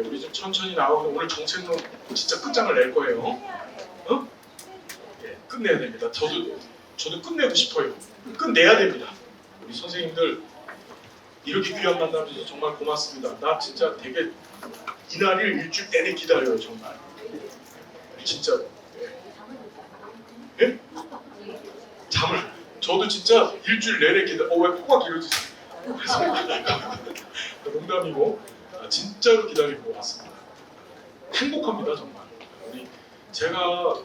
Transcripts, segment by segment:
우리 좀 천천히 나오고 오늘 정책론 진짜 끝장을 낼 거예요. 어? 예, 끝내야 됩니다. 저도 끝내고 싶어요. 끝내야 됩니다. 우리 선생님들 이렇게 귀한 만남해서 정말 고맙습니다. 나 진짜 되게 이날을 일주일 내내 기다려요. 정말 진짜. 예? 예? 잠을 저도 진짜 일주일 내내 기다려. 왜 코가 길어지지? 농담이고 진짜로 기다리고 왔습니다. 행복합니다 정말. 우리 제가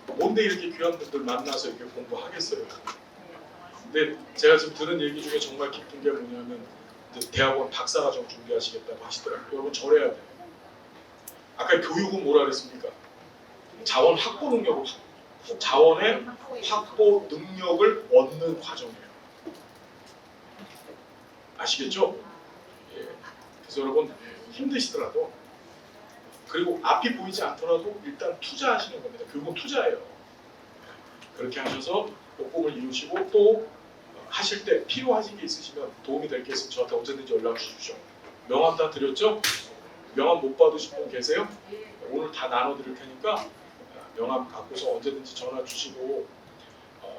뭔데 이렇게 귀한 분들 만나서 이렇게 공부하겠어요. 근데 제가 지금 들은 얘기 중에 정말 기쁜 게 뭐냐면 대학원 박사과정 준비하시겠다고 하시더라고요. 여러분 저래야 돼요. 아까 교육은 뭐라 그랬습니까? 자원의 확보 능력을 얻는 과정이에요. 아시겠죠? 예. 그래서 여러분 힘드시더라도 그리고 앞이 보이지 않더라도 일단 투자하시는 겁니다. 교육은 투자예요. 그렇게 하셔서 또 꿈을 이루시고 또 하실 때 필요하신 게 있으시면 도움이 될 게 있으면 저한테 언제든지 연락 주십시오. 명함 다 드렸죠? 명함 못 받으신 분 계세요? 오늘 다 나눠드릴 테니까 명함 갖고서 언제든지 전화 주시고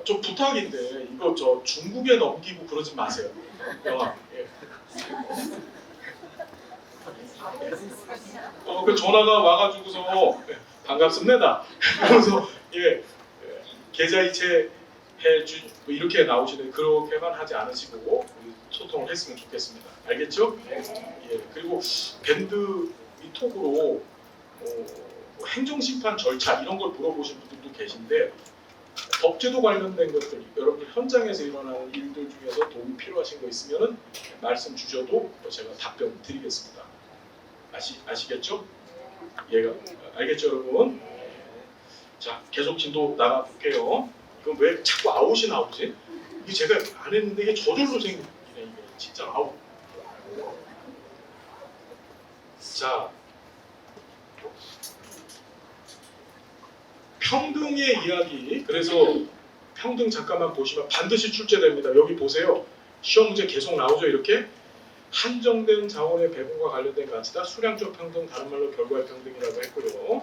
좀 부탁인데 이거 저 중국에 넘기고 그러지 마세요. 명함. 예. 그 전화가 와가지고서 반갑습니다. 그래서 계좌이체 해주 뭐 이렇게 나오시는 그렇게만 하지 않으시고 소통을 했으면 좋겠습니다. 알겠죠? 예. 그리고 밴드 이 톡으로 행정심판 절차 이런 걸 물어보신 분들도 계신데 법제도 관련된 것들 여러분들 현장에서 일어나는 일들 중에서 도움이 필요하신 거 있으면은 말씀 주셔도 제가 답변 드리겠습니다. 아시겠죠? 얘가 알겠죠 여러분? 자 계속 진도 나가 볼게요. 이건 왜 자꾸 아웃이 나오지? 이게 제가 안 했는데 이게 저절로 생기네. 이게 진짜 아웃. 자 평등의 이야기. 그래서 평등 잠깐만 보시면 반드시 출제됩니다. 여기 보세요. 시험 문제 계속 나오죠. 이렇게 한정된 자원의 배분과 관련된 가치다. 수량적 평등, 다른 말로 결과의 평등이라고 했고요.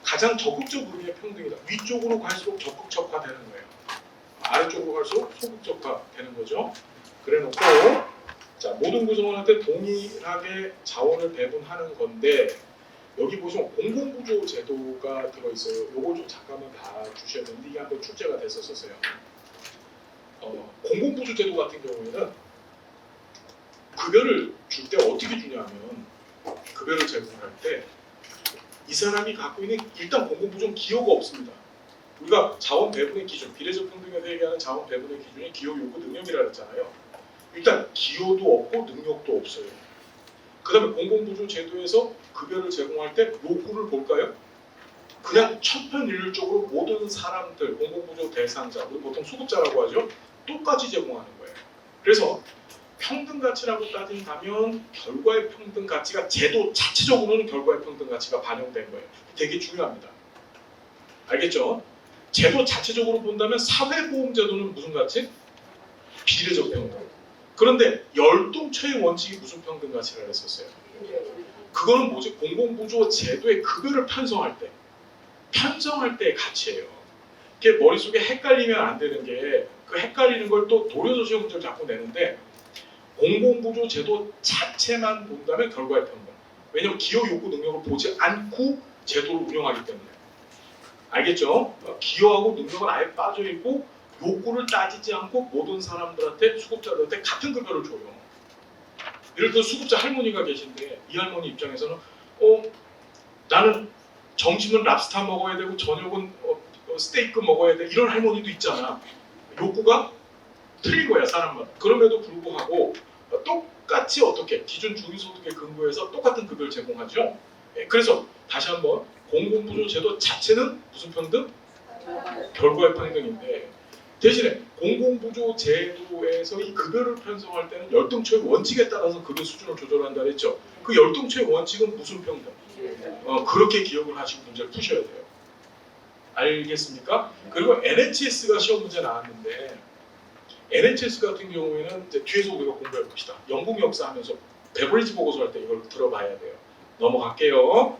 가장 적극적 의미의 평등이다. 위쪽으로 갈수록 적극적화되는 거예요. 아래쪽으로 갈수록 소극적화되는 거죠. 그래놓고 자 모든 구성원한테 동일하게 자원을 배분하는 건데 여기 보시면 공공부조 제도가 들어있어요. 요거 좀 잠깐만 봐 주셔야 되는데 이게 한번 출제가 됐었어요. 공공부조 제도 같은 경우에는 급여를 줄 때 어떻게 주냐면 급여를 제공할 때 이 사람이 갖고 있는 일단 공공부조는 기여가 없습니다. 우리가 자원 배분의 기준, 비례적 평등에서 얘기하는 자원 배분의 기준이 기여, 요구, 능력이라 그랬잖아요. 일단 기여도 없고 능력도 없어요. 그 다음에 공공부조 제도에서 급여를 제공할 때 요구를 볼까요? 그냥 천편일률적으로 모든 사람들, 공공부조 대상자, 우리 보통 수급자라고 하죠. 똑같이 제공하는 거예요. 그래서 평등가치라고 따진다면 결과의 평등가치가 제도 자체적으로는 결과의 평등가치가 반영된 거예요. 되게 중요합니다. 알겠죠? 제도 자체적으로 본다면 사회보험제도는 무슨 가치? 비례적 평등. 그런데 열동처의 원칙이 무슨 평등가치를 했었어요? 그거는 뭐지? 공공부조 제도의 급여를 편성할 때의 가치예요. 이게 머릿속에 헷갈리면 안 되는 게 그 헷갈리는 걸 또 도려서 시험 문제를 자꾸 내는데 공공부조 제도 자체만 본다면 결과의 평등. 왜냐하면 기여, 욕구, 능력을 보지 않고 제도를 운영하기 때문에. 알겠죠? 기여하고 능력은 아예 빠져있고 욕구를 따지지 않고 모든 사람들한테 수급자들한테 같은 급여를 줘요. 예를 들어 수급자 할머니가 계신데 이 할머니 입장에서는 나는 점심은 랍스타 먹어야 되고 저녁은 스테이크 먹어야 돼 이런 할머니도 있잖아. 욕구가 틀린 거야 사람마다. 그럼에도 불구하고 똑같이 어떻게 기준 중위소득에 근거해서 똑같은 급여를 제공하죠. 그래서 다시 한번 공공부조 제도 자체는 무슨 평등? 결과의 평등인데 대신에 공공부조 제도에서 이 급여를 편성할 때는 열등초의 원칙에 따라서 급여 수준을 조절한다 했죠. 그 열등초의 원칙은 무슨 평등? 그렇게 기억을 하시고 문제를 푸셔야 돼요. 알겠습니까? 그리고 NHS가 시험 문제 나왔는데 NHS 같은 경우에는 이제 뒤에서 우리가 공부해 봅시다. 영국 역사 하면서 베버리지 보고서 할 때 이걸 들어봐야 돼요. 넘어갈게요.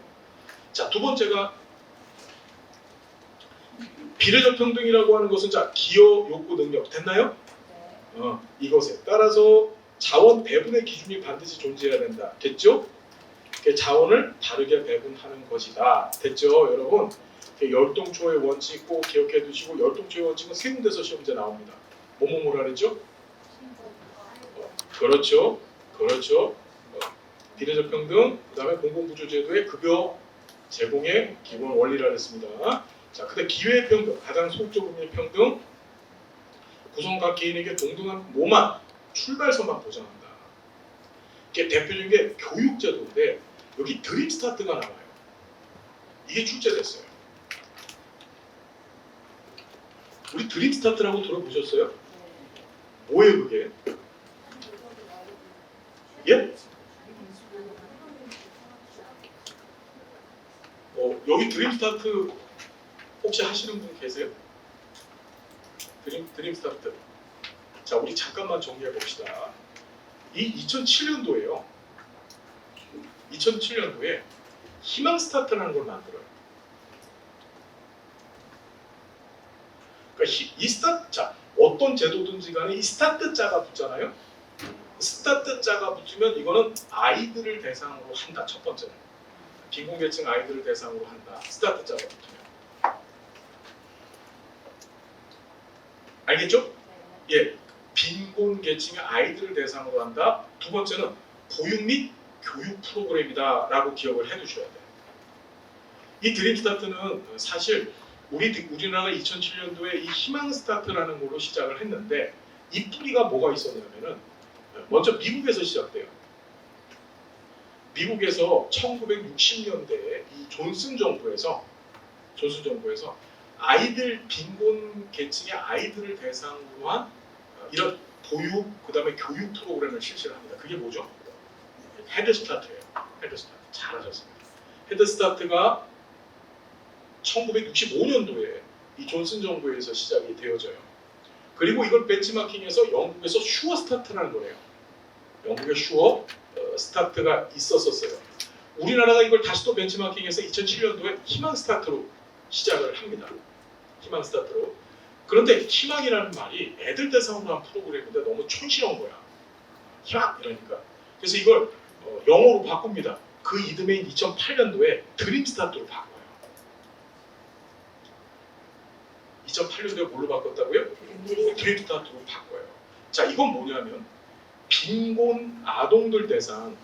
자, 두 번째가 비례적 평등이라고 하는 것은 자 기여, 욕구, 능력 됐나요? 이것에 따라서 자원 배분의 기준이 반드시 존재해야 된다. 됐죠? 자원을 다르게 배분하는 것이다. 됐죠, 여러분? 열동초의 원칙 꼭 기억해 두시고 열동초의 원칙은 세 군데서 시험 문제 나옵니다. 뭐라 그랬죠? 그렇죠. 비례적 평등, 그 다음에 공공부조제도의 급여 제공의 기본 원리라 했습니다. 자, 근데 기회 평등, 가장 소극적 의미의 평등, 구성 각 개인에게 동등한 모만, 출발선만 보장한다. 이게 대표적인 게 교육제도인데 여기 드림 스타트가 나와요. 이게 출제됐어요. 우리 드림 스타트라고 들어보셨어요? 뭐예요 그게? 예? 여기 드림 스타트 혹시 하시는 분 계세요? 드림 스타트. 자, 우리 잠깐만 정리해 봅시다. 이 2007년도에요. 2007년도에 희망 스타트라는 걸 만들어요. 그러니까 이 스타트, 자, 어떤 제도든지 간에 이 스타트 자가 붙잖아요. 스타트 자가 붙으면 이거는 아이들을 대상으로 한다. 첫 번째는 빈곤계층 아이들을 대상으로 한다. 스타트 자가 붙으면. 알겠죠? 예, 빈곤계층의 아이들을 대상으로 한다. 두 번째는 보육 및 교육 프로그램이다 라고 기억을 해두셔야 돼요. 이 드림 스타트는 사실 우리나라 2007년도에 이 희망 스타트라는 걸로 시작을 했는데 이 뿌리가 뭐가 있었냐면은 먼저 미국에서 시작돼요. 미국에서 1960년대에 이 존슨 정부에서 아이들 빈곤 계층의 아이들을 대상으로 한 이런 보육 그다음에 교육 프로그램을 실시를 합니다. 그게 뭐죠? 헤드스타트예요. 헤드스타트. 잘하셨습니다. 헤드스타트가 1965년도에 이 존슨 정부에서 시작이 되어져요. 그리고 이걸 벤치마킹해서 영국에서 슈어 스타트라는 거예요. 영국의 슈어 스타트가 있었어요. 우리나라가 이걸 다시 또 벤치마킹해서 2007년도에 희망 스타트로 시작을 합니다. 희망 스타트로. 그런데 희망이라는 말이 애들 대상으로 한 프로그램인데 너무 촌스러운 거야. 희망 이러니까. 그래서 이걸 영어로 바꿉니다. 그 이듬해인 2008년도에 드림 스타트로 바꿔요. 2008년도에 뭘로 바꿨다고요? 드림 스타트로 바꿔요. 자, 이건 뭐냐면 빈곤 아동들 대상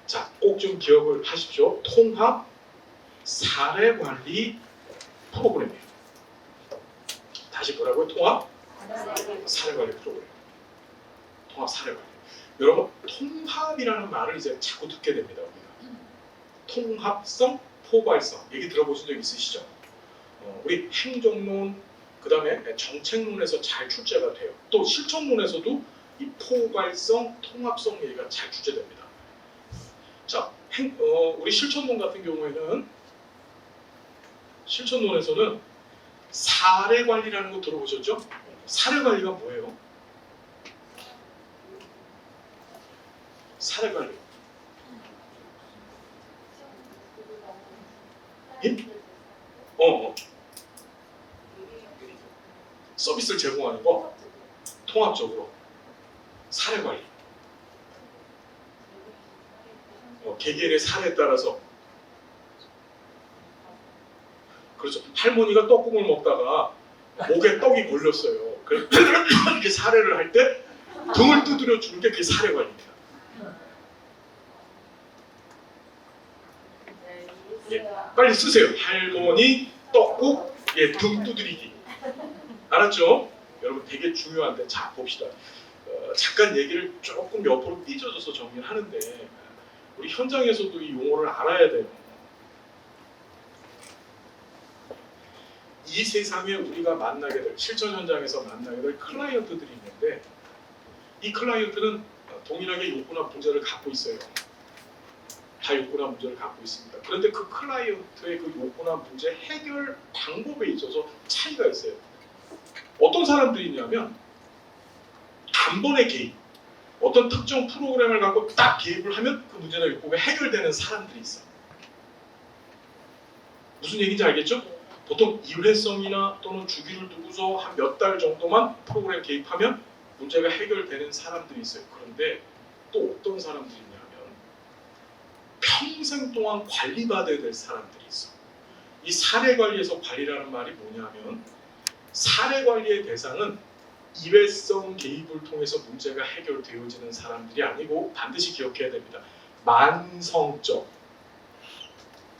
자, 꼭 좀 기억을 하십시오. 통합 사례관리 프로그램이에요. 다시 뭐라고요? 통합 사례관리 프로그램. 통합 사례관리. 여러분, 통합이라는 말을 이제 자꾸 듣게 됩니다. 우리가. 통합성, 포괄성. 얘기 들어보신 적 있으시죠? 우리 행정론, 그 다음에 정책론에서 잘 출제가 돼요. 또 실천론에서도 이 포괄성, 통합성 얘기가 잘 출제됩니다. 자, 우리 실천론 같은 경우에는 실천론에서는 사례관리라는 거 들어보셨죠? 사례관리가 뭐예요? 사례관리. 예? 서비스를 제공하는 거 통합적으로 사례관리. 개개인의 사례에 따라서 그렇죠. 할머니가 떡국을 먹다가 목에 떡이 걸렸어요. 그래서 이렇게 사례를 할 때 등을 두드려 주는 게 그게 사례관리입니다. 예, 빨리 쓰세요. 할머니 떡국 등 두드리기. 알았죠? 여러분 되게 중요한데 자 봅시다. 잠깐 얘기를 조금 옆으로 삐져줘서 정리를 하는데 우리 현장에서도 이 용어를 알아야 돼요. 이 세상에 우리가 만나게 될 실전 현장에서 만나게 될 클라이언트들이 있는데 이 클라이언트는 동일하게 욕구나 문제를 갖고 있어요. 다 욕구나 문제를 갖고 있습니다. 그런데 그 클라이언트의 그 욕구나 문제 해결 방법에 있어서 차이가 있어요. 어떤 사람들이 있냐면 단번에 개입, 어떤 특정 프로그램을 갖고 딱 개입을 하면 그 문제나 욕구가 해결되는 사람들이 있어요. 무슨 얘기인지 알겠죠? 보통 일회성이나 또는 주기를 두고서 한 몇 달 정도만 프로그램 개입하면 문제가 해결되는 사람들이 있어요. 그런데 또 어떤 사람들이 있냐면 평생 동안 관리받아야 될 사람들이 있어. 이 사례관리에서 관리라는 말이 뭐냐면 사례관리의 대상은 일회성 개입을 통해서 문제가 해결되어지는 사람들이 아니고 반드시 기억해야 됩니다. 만성적,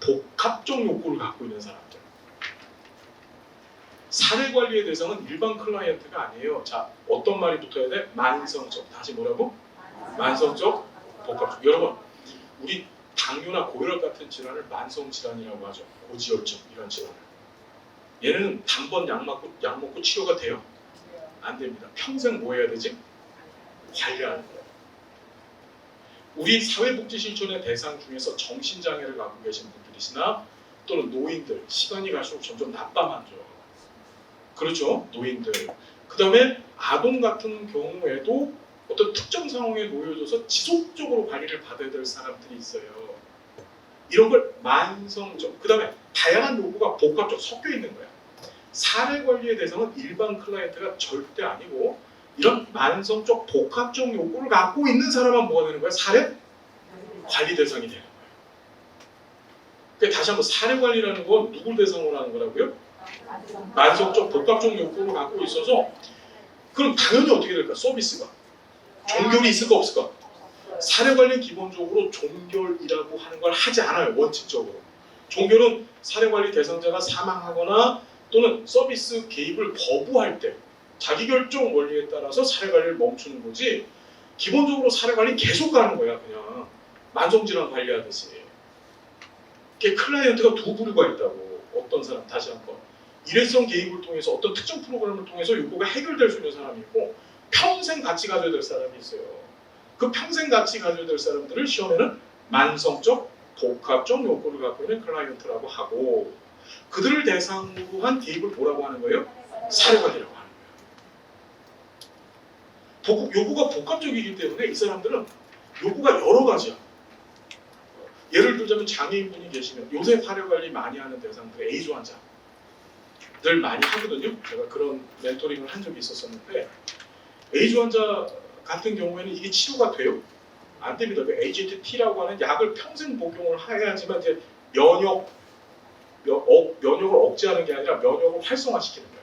복합적 욕구를 갖고 있는 사람들. 사례관리의 대상은 일반 클라이언트가 아니에요. 자, 어떤 말이 붙어야 돼? 만성적. 다시 뭐라고? 만성적, 복합적. 여러분, 우리 당뇨나 고혈압 같은 질환을 만성질환이라고 하죠. 고지혈증 이런 질환을. 얘는 단번 약 먹고 치료가 돼요? 안 됩니다. 평생 뭐 해야 되지? 관리하는 거예요. 우리 사회복지신촌의 대상 중에서 정신장애를 갖고 계신 분들이시나 또는 노인들, 시간이 갈수록 점점 나빠만져. 그렇죠? 노인들. 그 다음에 아동 같은 경우에도 어떤 특정 상황에 놓여져서 지속적으로 관리를 받아야 될 사람들이 있어요. 이런 걸 만성적, 그 다음에 다양한 요구가 복합적 섞여 있는 거야. 사례 관리의 대상은 일반 클라이언트가 절대 아니고 이런 만성적 복합적 요구를 갖고 있는 사람만 뭐가 되는 거야? 사례 관리 대상이 되는 거예요. 그러니까 다시 한번 사례 관리라는 건 누굴 대상으로 하는 거라고요? 만성적 복합적 욕구를 갖고 있어서 그럼 당연히 어떻게 될까? 서비스가 종결이 있을까 없을까? 사례 관리는 기본적으로 종결이라고 하는 걸 하지 않아요. 원칙적으로. 종결은 사례 관리 대상자가 사망하거나 또는 서비스 개입을 거부할 때 자기결정 원리에 따라서 사례 관리를 멈추는 거지 기본적으로 사례 관리는 계속 가는 거야. 그냥 만성질환 관리하듯이. 클라이언트가 두 부류가 있다고. 어떤 사람 다시 한번 일회성 개입을 통해서 어떤 특정 프로그램을 통해서 욕구가 해결될 수 있는 사람이 있고 평생 같이 가져야 될 사람이 있어요. 그 평생 같이 가져야 될 사람들을 시험에는 만성적 복합적 욕구를 갖고 있는 클라이언트라고 하고 그들을 대상으로 한 개입을 뭐라고 하는 거예요? 사례관리라고 하는 거예요. 욕구가 복합적이기 때문에 이 사람들은 욕구가 여러 가지야. 예를 들자면 장애인분이 계시면 요새 사례관리 많이 하는 대상들 에이즈 환자들 많이 하거든요. 제가 그런 멘토링을 한 적이 있었는데 에이즈 환자 같은 경우에는 이게 치료가 돼요? 안 됩니다. 그 AZT라고 하는 약을 평생 복용을 해야지만 이제 면역을 억제하는 게 아니라 면역을 활성화시키는 거예요.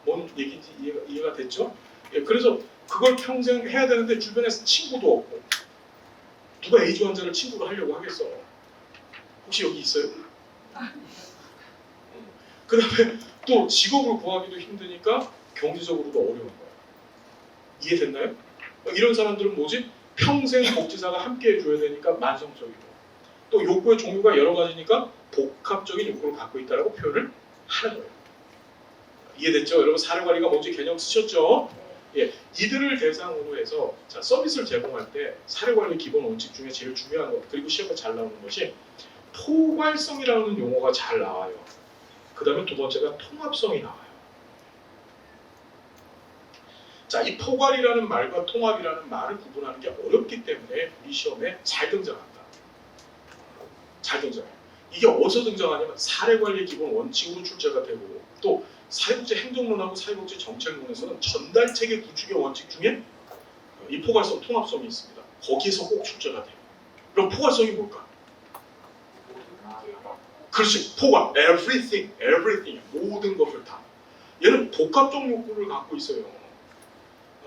뭔 얘기인지 이해가 됐죠? 예, 그래서 그걸 평생 해야 되는데 주변에서 친구도 없고 누가 에이즈 환자를 친구로 하려고 하겠어? 혹시 여기 있어요? 그 다음에 또 직업을 구하기도 힘드니까 경제적으로도 어려운 거야. 이해됐나요? 이런 사람들은 뭐지? 평생 복지사가 함께 해줘야 되니까 만성적이고 또 욕구의 종류가 여러 가지니까 복합적인 욕구를 갖고 있다고 표현을 하는 거예요. 이해됐죠? 여러분 사례관리가 뭔지 개념 쓰셨죠? 예, 이들을 대상으로 해서 자, 서비스를 제공할 때 사례관리 기본 원칙 중에 제일 중요한 것 그리고 시험에 잘 나오는 것이 포괄성이라는 용어가 잘 나와요. 그 다음에 두 번째가 통합성이 나와요. 자, 이 포괄이라는 말과 통합이라는 말을 구분하는 게 어렵기 때문에 우리 시험에 잘 등장한다. 잘 등장해요. 이게 어디서 등장하냐면 사례관리 기본 원칙으로 출제가 되고 또 사회복지 행정론하고 사회복지 정책론에서는 전달체계 구축의 원칙 중에 이 포괄성, 통합성이 있습니다. 거기에서 꼭 출제가 돼요. 그럼 포괄성이 뭘까? 그렇지, 포괄, everything, 모든 것을 다. 얘는 복합적 욕구를 갖고 있어요.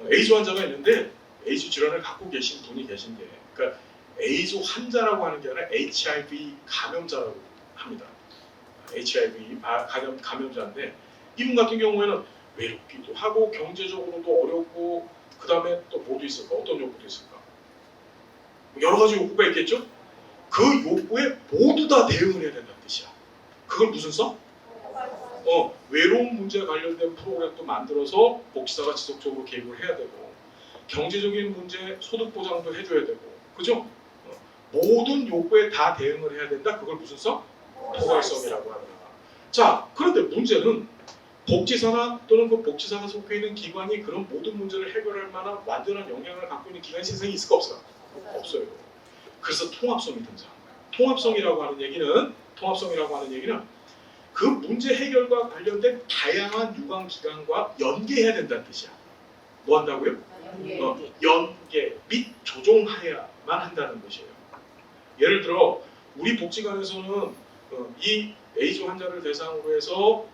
에이즈 환자가 있는데 에이즈 질환을 갖고 계신 분이 계신데, 그러니까 에이즈 환자라고 하는 게 아니라 HIV 감염자라고 합니다. HIV 감염자인데 이분 같은 경우에는 외롭기도 하고 경제적으로도 어렵고 그 다음에 또 뭐도 있을까? 어떤 욕구도 있을까? 여러 가지 욕구가 있겠죠? 그 욕구에 모두 다 대응을 해야 된다는 뜻이야. 그걸 무슨 써? 외로움 문제에 관련된 프로그램도 만들어서 복지사가 지속적으로 개입을 해야 되고 경제적인 문제 소득 보장도 해줘야 되고 그죠? 모든 욕구에 다 대응을 해야 된다. 그걸 무슨 써? 포괄성이라고 합니다. 자, 그런데 문제는 복지사나 또는 그 복지사가 속해 있는 기관이 그런 모든 문제를 해결할 만한 완전한 역량을 갖고 있는 기관이 세상에 있을까 없어요? 없어요. 그래서 통합성이 등장한 거예요. 통합성이라고 하는 얘기는 그 문제 해결과 관련된 다양한 유관 기관과 연계해야 된다는 뜻이야. 뭐 한다고요? 연계 및 조종하여야만 한다는 것이에요. 예를 들어 우리 복지관에서는 이 에이즈 환자를 대상으로 해서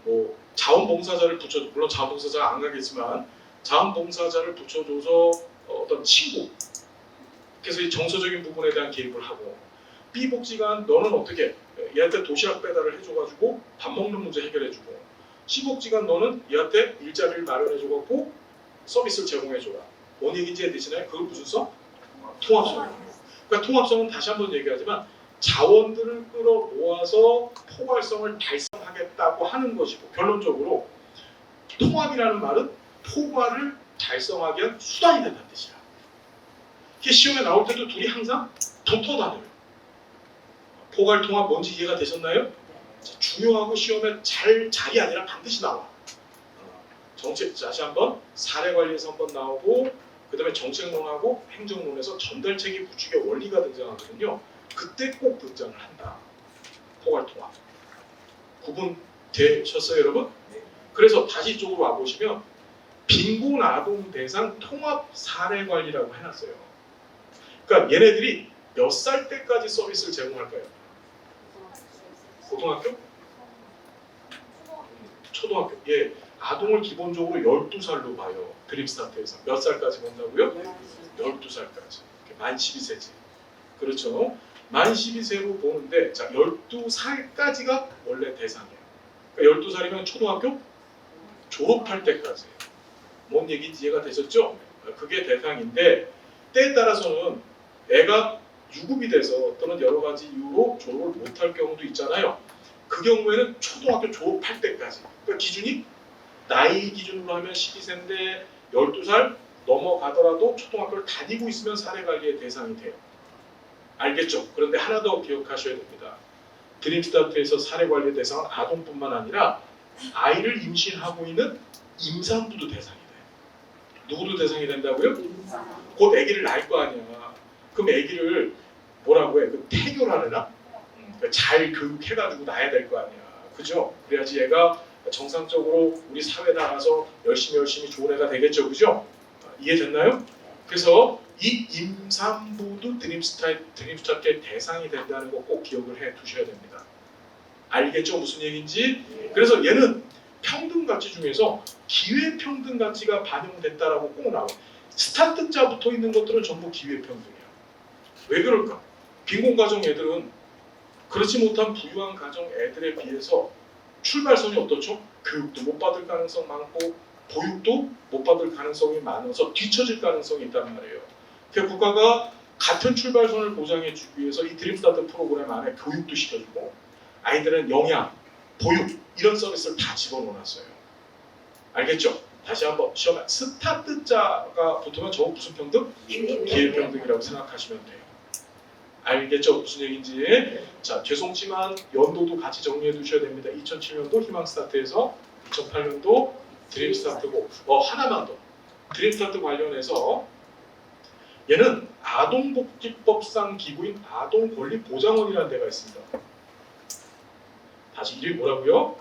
뭐 자원봉사자를 붙여, 물론 자원봉사자가 안 가겠지만 자원봉사자를 붙여줘서 어떤 친구, 그래서 이 정서적인 부분에 대한 개입을 하고, B 복지관 너는 어떻게 얘한테 도시락 배달을 해줘가지고 밥 먹는 문제 해결해주고, C 복지관 너는 얘한테 일자리를 마련해줘갖고 서비스를 제공해줘라. 뭔 얘기인지 해드시나요? 그걸 무슨 성? 통합성이에요. 그러니까 통합성은 다시 한번 얘기하지만 자원들을 끌어모아서 포괄성을 달성하겠다고 하는 것이고, 결론적으로 통합이라는 말은 포괄을 달성하기 위한 수단이 된다는 뜻이야. 이게 시험에 나올 때도 둘이 항상 붙어 다녀요. 포괄 통합 뭔지 이해가 되셨나요? 중요하고 시험에 잘이 아니라 반드시 나와. 정책 다시 한번 사례 관리에서 한번 나오고, 그 다음에 정책론하고 행정론에서 전달체계 구축의 원리가 등장하거든요. 그때 꼭 등장을 한다. 포괄 통합. 구분되셨어요, 여러분? 그래서 다시 이쪽으로 와보시면 빈곤 아동 대상 통합 사례 관리라고 해놨어요. 그러니까 얘네들이 몇 살 때까지 서비스를 제공할까요? 고등학교? 초등학교. 예, 아동을 기본적으로 12살로 봐요. 드림스타트에서. 몇 살까지 본다고요? 12살까지. 만 12세지. 그렇죠. 만 12세로 보는데, 자, 12살까지가 원래 대상이에요. 그러니까 12살이면 초등학교 졸업할 때까지. 뭔 얘기인지 이해가 되셨죠? 그게 대상인데, 때에 따라서는 애가 유급이 돼서 또는 여러 가지 이유로 졸업을 못할 경우도 있잖아요. 그 경우에는 초등학교 졸업할 때까지. 그러니까 기준이 나이 기준으로 하면 12세인데 12살 넘어가더라도 초등학교를 다니고 있으면 사례관리의 대상이 돼요. 알겠죠? 그런데 하나 더 기억하셔야 됩니다. 드림스타트에서 사례관리의 대상은 아동뿐만 아니라 아이를 임신하고 있는 임산부도 대상이 돼요. 누구도 대상이 된다고요? 곧 아기를 낳을 거 아니야. 그럼 아기를 뭐라고 해? 그 태교라느나? 잘 교육해가지고 낳아야 될 거 아니야. 그죠? 그래야지 얘가 정상적으로 우리 사회에 나가서 열심히 좋은 애가 되겠죠. 그죠? 이해됐나요? 그래서 이 임산부도 드림스타트의 대상이 된다는 거 꼭 기억을 해 두셔야 됩니다. 알겠죠? 무슨 얘기인지? 그래서 얘는 평등가치 중에서 기회평등가치가 반영됐다라고 꼭 나와. 스타트자 붙어 있는 것들은 전부 기회평등이야. 왜 그럴까? 빈곤가정 애들은 그렇지 못한 부유한 가정 애들에 비해서 출발선이 어떻죠? 교육도 못 받을 가능성 많고 보육도 못 받을 가능성이 많아서 뒤처질 가능성이 있단 말이에요. 그러니까 국가가 같은 출발선을 보장해 주기 위해서 이 드림스타트 프로그램 안에 교육도 시켜주고 아이들은 영양, 보육 이런 서비스를 다 집어넣어놨어요. 알겠죠? 다시 한번 시험에 스타트자가 붙으면 저거 무슨 평등? 기회평등이라고 생각하시면 돼요. 알겠죠? 무슨 얘기인지. 자, 죄송지만 연도도 같이 정리해 두셔야 됩니다. 2007년도 희망스타트에서 2008년도 드림스타트고 하나만 더. 드림스타트 관련해서 얘는 아동복지법상 기구인 아동권리보장원이라는 데가 있습니다. 다시 이름이 뭐라고요?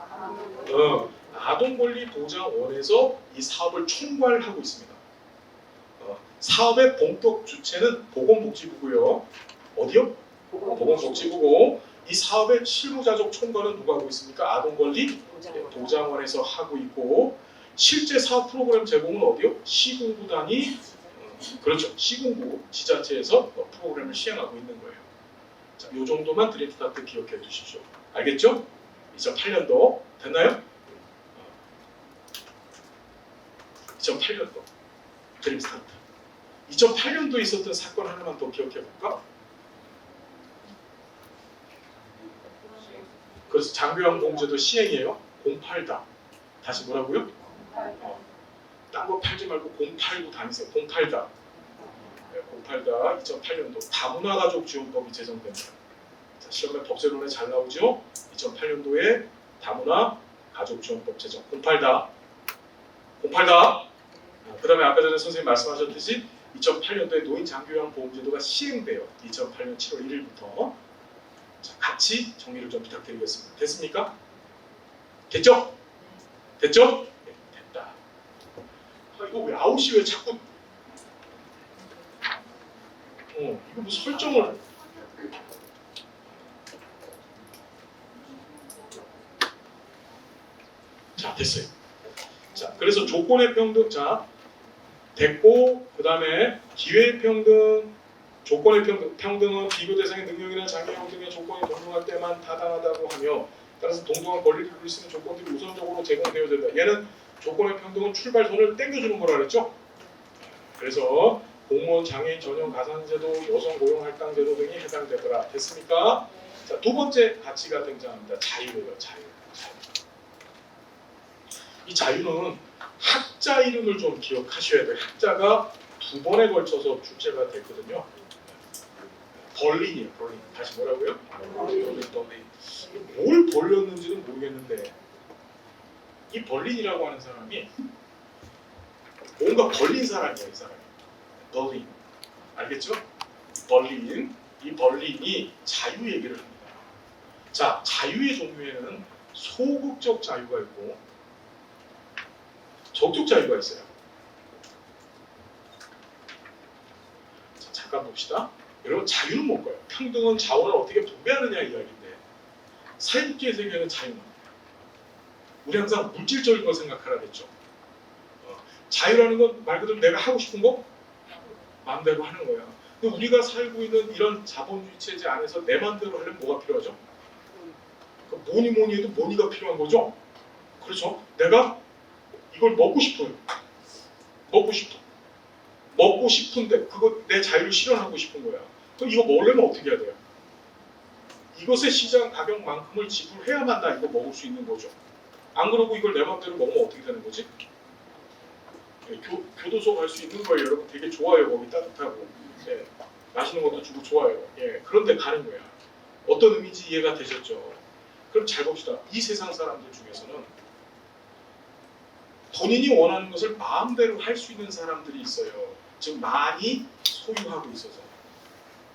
아동권리보장원에서 이 사업을 총괄하고 있습니다. 사업의 본격 주체는 보건복지부고요. 어디요? 보건복지부고 이 사업의 실무자적 총괄은 누가 하고 있습니까? 아동권리 보장원에서 하고 있고 실제 사업 프로그램 제공은 어디요? 시군구단이 그렇죠. 시군구 지자체에서 프로그램을 시행하고 있는 거예요. 자, 이 정도만 드림스타트 기억해 두십시오. 알겠죠? 2008년도 됐나요? 2008년도 드림스타트. 2008년도에 있었던 사건 하나만 더 기억해 볼까? 그래서 장교양 공제도 시행이에요. 082. 다시 뭐라고요? 딴 거 팔지 말고 089 다니세요. 082. 082 2008년도 다문화가족지원법이 제정됩니다. 자, 시험에 법제론에 잘 나오죠? 2008년도에 다문화 가족지원법 제정. 08다. 08다. 그 다음에 아까 전에 선생님 말씀하셨듯이 2008년도에 노인 장기요양 보험제도가 시행돼요. 2008년 7월 1일부터. 자, 같이 정리를 좀 부탁드리겠습니다. 됐습니까? 됐죠? 됐죠? 네, 됐다. 이거 왜 아웃이 왜 자꾸 이거 뭐 설정을 자, 됐어요. 자, 그래서 조건의 평등, 자, 됐고, 그 다음에 기회의 평등, 조건의 평등은 비교 대상의 능력이나 장애형 등의 조건이 동등할 때만 타당하다고 하며, 따라서 동등한 권리를 누릴 수 있는 조건들이 우선적으로 제공되어야 된다. 얘는 조건의 평등은 출발선을 땡겨주는 거라 그랬죠? 그래서 공무원 장애인 전용 가산제도, 여성 고용 할당 제도 등이 해당되더라. 됐습니까? 자, 두 번째 가치가 등장합니다. 자유예요, 자유. 이 자유는 학자 이름을 좀 기억하셔야 돼요. 학자가 두 번에 걸쳐서 출제가 됐거든요. 벌린이에요, 벌린. 다시 뭐라고요? 벌린. 뭘 벌렸는지는 모르겠는데 이 벌린이라고 하는 사람이 뭔가 벌린 사람이에요, 이 사람이. 벌린. 알겠죠? 이 벌린이 자유 얘기를 합니다. 자, 자유의 종류에는 소극적 자유가 있고 적극적 자유가 있어요. 자, 잠깐 봅시다. 여러분, 자유는 뭘까요? 평등은 자원을 어떻게 분배하느냐 이야기인데 사회복지의 세계는 자유는 우리 항상 물질적인 걸 생각하라 그랬죠. 자유라는 건 말 그대로 내가 하고 싶은 거 마음대로 하는 거야. 근데 우리가 살고 있는 이런 자본주의 체제 안에서 내 마음대로 하려면 뭐가 필요하죠? 그러니까 뭐니 해도 뭐니가 필요한 거죠. 그렇죠? 내가 이걸 먹고 싶어요. 먹고 싶은데 그거 내 자유를 실현하고 싶은 거야. 그럼 이거 먹으려면 어떻게 해야 돼요? 이것의 시장 가격만큼을 지불해야만 나 이거 먹을 수 있는 거죠. 안 그러고 이걸 내 마음대로 먹으면 어떻게 되는 거지? 교도소 갈 수 있는 거예요. 여러분 되게 좋아요. 거기 따뜻하고 맛있는 것도 주고 좋아요. 그런데 가는 거야. 어떤 의미인지 이해가 되셨죠? 그럼 잘 봅시다. 이 세상 사람들 중에서는 본인이 원하는 것을 마음대로 할 수 있는 사람들이 있어요. 즉 많이 소유하고 있어서.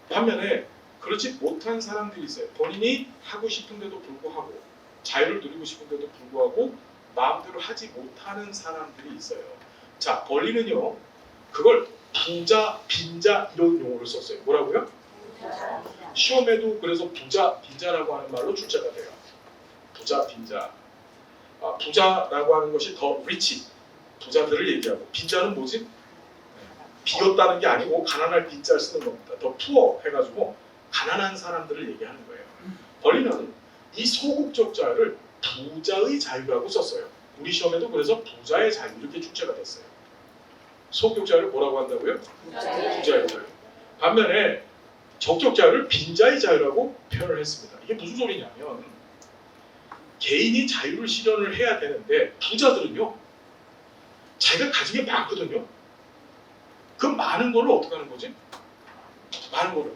반면에 그렇지 못한 사람들이 있어요. 본인이 하고 싶은데도 불구하고 자유를 누리고 싶은데도 불구하고 마음대로 하지 못하는 사람들이 있어요. 자, 벌리는요. 그걸 부자, 빈자 이런 용어를 썼어요. 뭐라고요? 시험에도 그래서 부자, 빈자라고 하는 말로 출제가 돼요. 부자, 빈자. 부자라고 하는 것이 더 rich, 부자들을 얘기하고 빈자는 뭐지? 비었다는 게 아니고 가난할 빈자를 쓰는 겁니다. 더 poor 해가지고 가난한 사람들을 얘기하는 거예요. 벌리는 이 소극적 자유를 부자의 자유라고 썼어요. 우리 시험에도 그래서 부자의 자유 이렇게 출제가 됐어요. 소극적 자유를 뭐라고 한다고요? 부자의 자유. 반면에 적적 자유를 빈자의 자유라고 표현을 했습니다. 이게 무슨 소리냐면 개인이 자유를 실현을 해야 되는데 부자들은요 자기가 가진 게 많거든요. 그 많은 걸로 어떻게 하는 거지? 많은 거를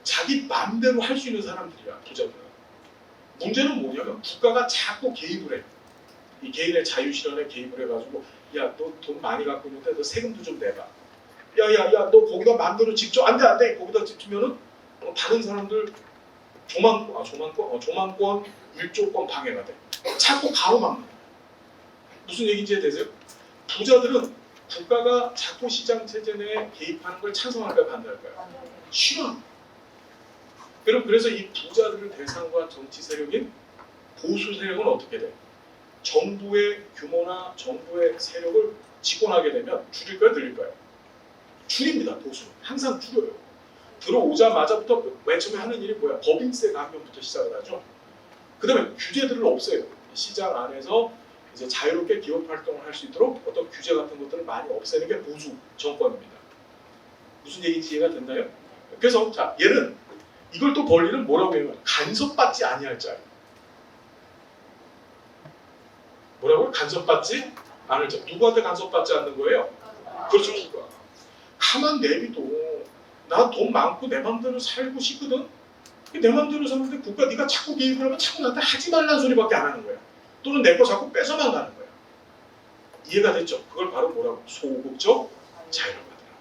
자기 마음대로 할 수 있는 사람들이야. 부자들은. 문제는 뭐냐면 국가가 자꾸 개입을 해. 이 개인의 자유 실현에 개입을 해가지고 야, 너 돈 많이 갖고 있는데 너 세금도 좀 내봐. 야야야, 너 거기다 마음대로 직접 안돼 거기다 집주면은 다른 사람들 조망권 일조권 방해가 돼. 자꾸 가로막는. 무슨 얘기인지 이해되세요? 부자들은 국가가 자꾸 시장 체제 내에 개입하는 걸 찬성할까요, 반대할까요? 싫어. 그래서 이 부자들을 대상과 정치 세력인 보수 세력은 어떻게 돼? 정부의 규모나 정부의 세력을 집권하게 되면 줄일까요, 늘릴까요? 줄입니다. 보수는 항상 줄여요. 들어오자마자부터 맨 처음에 하는 일이 뭐야? 법인세 감면부터 시작을 하죠. 그 다음에 규제들을 없애요. 시장 안에서 이제 자유롭게 기업 활동을 할 수 있도록 어떤 규제 같은 것들을 많이 없애는 게 보수 정권입니다. 무슨 얘기인지 이해가 됐나요? 그래서 자, 얘는 이걸 또 벌리는 뭐라고 해요? 간섭받지 아니할 자유. 뭐라고요? 간섭받지 않을 자유. 누구한테 간섭받지 않는 거예요? 그렇죠. 누가. 가만 내비둬. 나 돈 많고 내 맘대로 살고 싶거든. 내 맘대로 사는데 국가 네가 자꾸 개입을 하면 자꾸 나한테 하지 말라는 소리밖에 안 하는 거야. 또는 내 거 자꾸 뺏어만 가는 거야. 이해가 됐죠? 그걸 바로 뭐라고? 소극적 자유라고 하더라.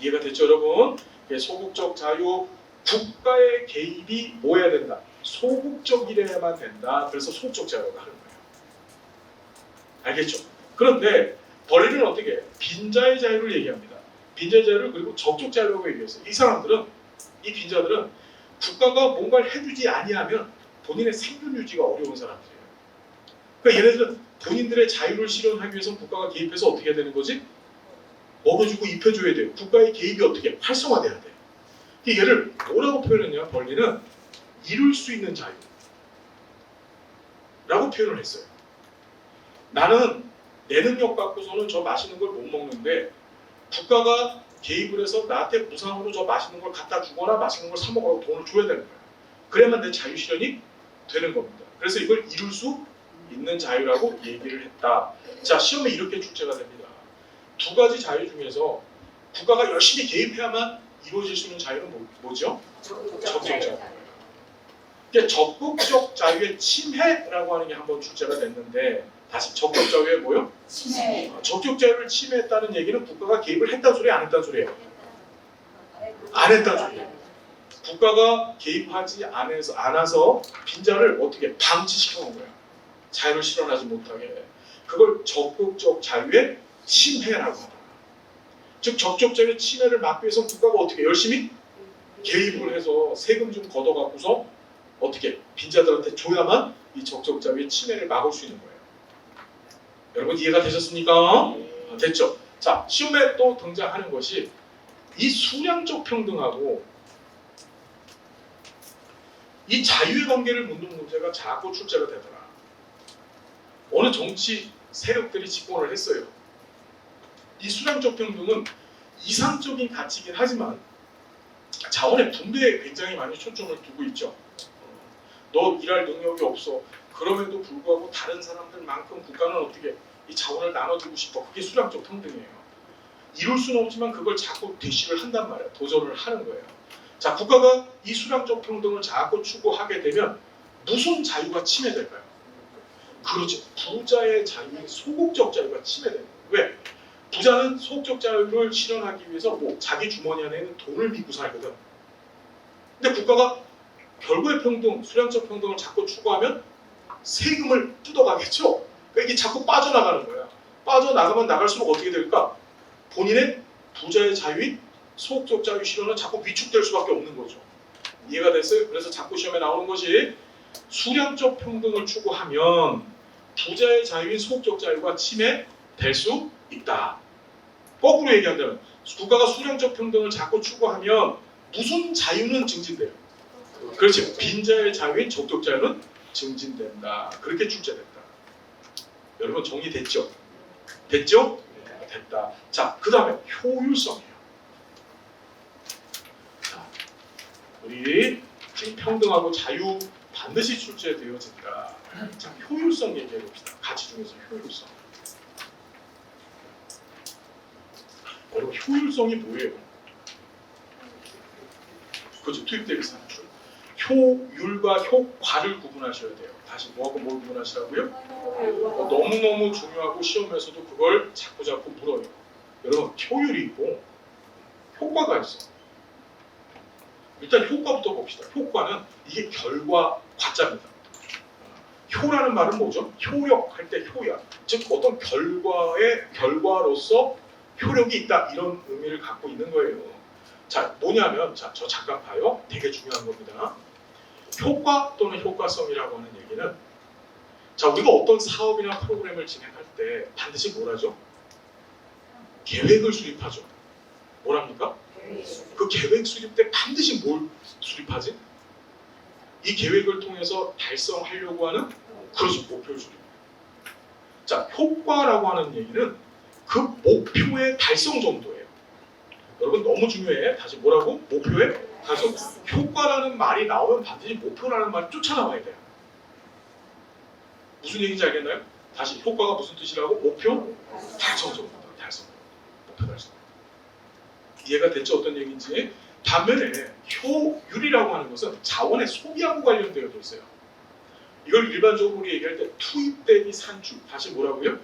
이해가 됐죠, 여러분? 소극적 자유, 국가의 개입이 뭐 해야 된다? 소극적이래야만 된다. 그래서 소극적 자유라고 하는 거예요. 알겠죠? 그런데 벌리는 어떻게 해요? 빈자의 자유를 얘기합니다. 빈자의 자유를 그리고 적적 자유라고 얘기했어요. 이 사람들은, 이 빈자들은 국가가 뭔가를 해주지 아니하면 본인의 생존 유지가 어려운 사람들이에요. 그러니까 얘네들은 본인들의 자유를 실현하기 위해서 국가가 개입해서 어떻게 해야 되는 거지? 먹여주고 입혀줘야 돼요. 국가의 개입이 어떻게 활성화돼야 돼. 얘를 뭐라고 표현했냐? 벌리는 이룰 수 있는 자유라고 표현을 했어요. 나는 내 능력 갖고서는 저 맛있는 걸 못 먹는데 국가가 개입을 해서 나한테 무상으로 저 맛있는 걸 갖다 주거나 맛있는 걸 사 먹으라고 돈을 줘야 되는 거예요. 그래야만 내 자유 실현이 되는 겁니다. 그래서 이걸 이룰 수 있는 자유라고 얘기를 했다. 자, 시험에 이렇게 출제가 됩니다. 두 가지 자유 중에서 국가가 열심히 개입해야만 이루어질 수 있는 자유는 뭐죠? 적극적 자유예요. 그러니까 적극적 자유의 침해라고 하는 게 한번 출제가 됐는데 다시 적극적 자유의 뭐요? 침해. 적극적 자유를 침해했다는 얘기는 국가가 개입을 했다는 소리, 안 했다는 소리예요? 안 했다는 소리예요. 국가가 개입하지 않아서 빈자를 어떻게 방치시켜 놓은 거야. 자유를 실현하지 못하게. 그걸 적극적 자유의 침해라고 하더라. 즉 적극적 자유의 침해를 막기 위해서 국가가 어떻게 열심히 개입을 해서 세금 좀 걷어갖고서 어떻게 빈자들한테 줘야만 이 적극적 자유의 침해를 막을 수 있는 거예요. 여러분 이해가 되셨습니까? 됐죠? 자, 시험에 또 등장하는 것이 이 수량적 평등하고 이 자유의 관계를 묻는 문제가 자꾸 출제가 되더라. 어느 정치 세력들이 집권을 했어요. 이 수량적 평등은 이상적인 가치이긴 하지만 자원의 분배에 굉장히 많이 초점을 두고 있죠. 너 일할 능력이 없어. 그럼에도 불구하고 다른 사람들만큼 국가는 어떻게 이 자원을 나눠주고 싶어. 그게 수량적 평등이에요. 이룰 수는 없지만 그걸 자꾸 대시를 한단 말이에요. 도전을 하는 거예요. 자, 국가가 이 수량적 평등을 자꾸 추구하게 되면 무슨 자유가 침해될까요? 그렇지. 부자의 자유인 소극적 자유가 침해돼요. 왜? 부자는 소극적 자유를 실현하기 위해서 뭐 자기 주머니 안에 있는 돈을 믿고 살거든. 근데 국가가 결과의 평등, 수량적 평등을 자꾸 추구하면 세금을 뜯어가겠죠. 그러니까 이게 자꾸 빠져나가는 거야. 빠져나가면 나갈수록 어떻게 될까? 본인의 부자의 자유인 소극적 자유 실현은 자꾸 위축될 수밖에 없는 거죠. 이해가 됐어요? 그래서 자꾸 시험에 나오는 것이 수량적 평등을 추구하면 부자의 자유인 소극적 자유가 침해될 수 있다. 거꾸로 얘기한다면 국가가 수량적 평등을 자꾸 추구하면 무슨 자유는 증진돼요? 그렇지. 빈자의 자유인 적적 자유는 증진된다. 그렇게 출제됐다. 여러분 정리됐죠? 됐죠? 됐다. 자, 그 다음에 효율성이에요. 자, 우리 지금 평등하고 자유 반드시 출제되어진다. 자, 효율성 얘기해 봅시다. 가치 중에서 효율성. 여러분 효율성이 뭐예요? 그렇죠. 투입 대비 산출. 효율과 효과를 구분하셔야 돼요. 다시 뭐하고 뭘 구분하시라고요? 너무너무 중요하고 시험에서도 그걸 자꾸 물어요. 여러분 효율이 있고 효과가 있어. 일단 효과부터 봅시다. 효과는 이게 결과 과자입니다. 효라는 말은 뭐죠? 효력할 때 효야. 즉 어떤 결과로서 효력이 있다 이런 의미를 갖고 있는 거예요. 자, 뭐냐면 자, 저 잠깐 봐요. 되게 중요한 겁니다. 효과 또는 효과성이라고 하는 얘기는 자, 우리가 어떤 사업이나 프로그램을 진행할 때 반드시 뭘 하죠? 계획을 수립하죠. 뭐랍니까? 그 계획 수립 때 반드시 뭘 수립하지? 이 계획을 통해서 달성하려고 하는 그렇죠. 목표를 수립. 자, 효과라고 하는 얘기는 그 목표의 달성 정도예요. 여러분 너무 중요해. 다시 뭐라고? 목표의 달성. 효과라는 말이 나오면 반드시 목표라는 말이 쫓아나와야 돼요. 무슨 얘기인지 알겠나요? 다시 효과가 무슨 뜻이라고? 목표 달성 정도다. 달성. 목표 달성. 이해가 됐죠? 어떤 얘기인지. 반면에 효율이라고 하는 것은 자원의 소비하고 관련되어 있어요. 이걸 일반적으로 우리 얘기할 때 투입 대비 산출, 다시 뭐라고요?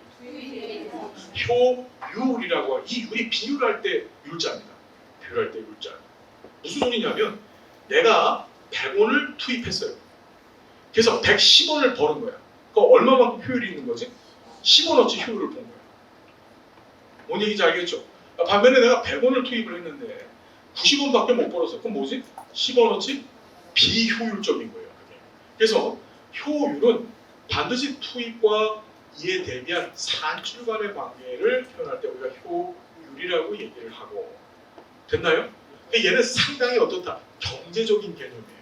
효율이라고 하고, 이 율이 비율할 때 율자입니다. 비율할 때 율자. 무슨 소리냐면 내가 100원을 투입했어요. 그래서 110원을 버는 거야. 그럼 얼마만큼 효율이 있는 거지? 10원어치 효율을 본 거야. 뭔 얘기인지 알겠죠? 반면에 내가 100원을 투입을 했는데 90원밖에 못 벌었어. 그럼 뭐지? 10원어치 비효율적인 거예요. 그게. 그래서 효율은 반드시 투입과 이에 대비한 산출 간의 관계를 표현할 때 우리가 효율이라고 얘기를 하고, 됐나요? 얘는 상당히 어떻다? 경제적인 개념이에요.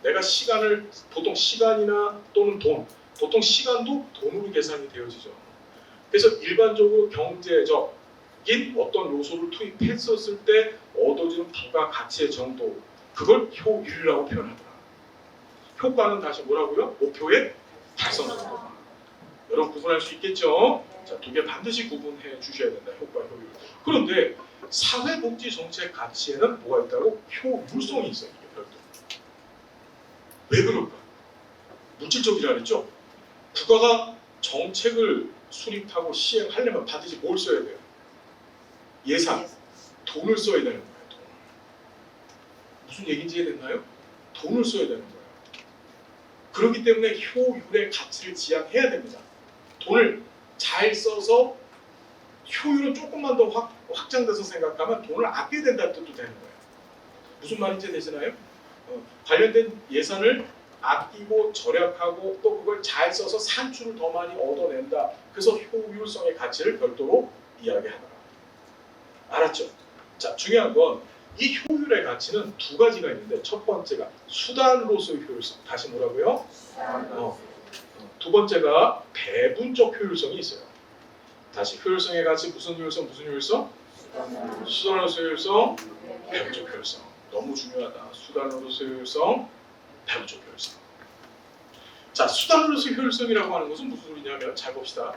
내가 시간을, 보통 시간이나 또는 돈, 보통 시간도 돈으로 계산이 되어지죠. 그래서 일반적으로 경제적인 어떤 요소를 투입했었을 때 얻어지는 부가가치의 정도, 그걸 효율이라고 표현하더라. 효과는 다시 뭐라고요? 목표의 달성 정도. 여러분 구분할 수 있겠죠? 자, 두 개 반드시 구분해 주셔야 된다. 효과, 효율. 그런데 사회복지 정책 가치에는 뭐가 있다고? 효율성이 있어요. 이게 별도. 왜 그럴까? 물질적이라 그랬죠? 국가가 정책을 수립하고 시행하려면 반드시 뭘 써야 돼요? 예산, 돈을 써야 되는 거예요. 돈을. 무슨 얘기인지 이해됐나요? 돈을 써야 되는 거예요. 그렇기 때문에 효율의 가치를 지향해야 됩니다. 돈을 잘 써서 효율은 조금만 더 확장돼서 생각하면 돈을 아껴야 된다는 뜻도 되는 거예요. 무슨 말인지 되시나요? 관련된 예산을 아끼고 절약하고 또 그걸 잘 써서 산출을 더 많이 얻어낸다. 그래서 효율성의 가치를 별도로 이야기하더라. 알았죠? 자, 중요한 건 이 효율의 가치는 두 가지가 있는데, 첫 번째가 수단으로서의 효율성. 다시 뭐라고요? 두 번째가 배분적 효율성이 있어요. 다시 효율성의 가치, 무슨 효율성, 무슨 효율성? 수단으로서의 효율성, 배분적 효율성. 너무 중요하다. 수단으로서의 효율성, 배분적 효율성. 자, 수단으로서의 효율성이라고 하는 것은 무슨 소리냐면, 잘 봅시다.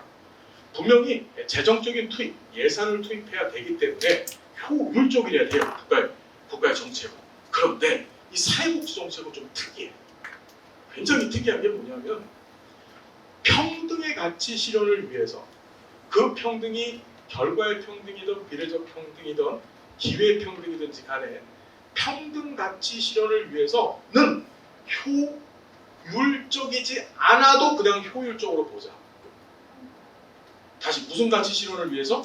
분명히 재정적인 투입, 예산을 투입해야 되기 때문에 효율적이어야 돼요. 국가의 정책은. 그런데 이 사회복지 정책은 좀 특이해요. 굉장히 특이한 게 뭐냐면, 평등의 가치 실현을 위해서, 그 평등이 결과의 평등이든 비례적 평등이든 기회의 평등이든지 간에 평등 가치 실현을 위해서는 효율적이지 않아도 그냥 효율적으로 보자. 다시 무슨 가치 실현을 위해서?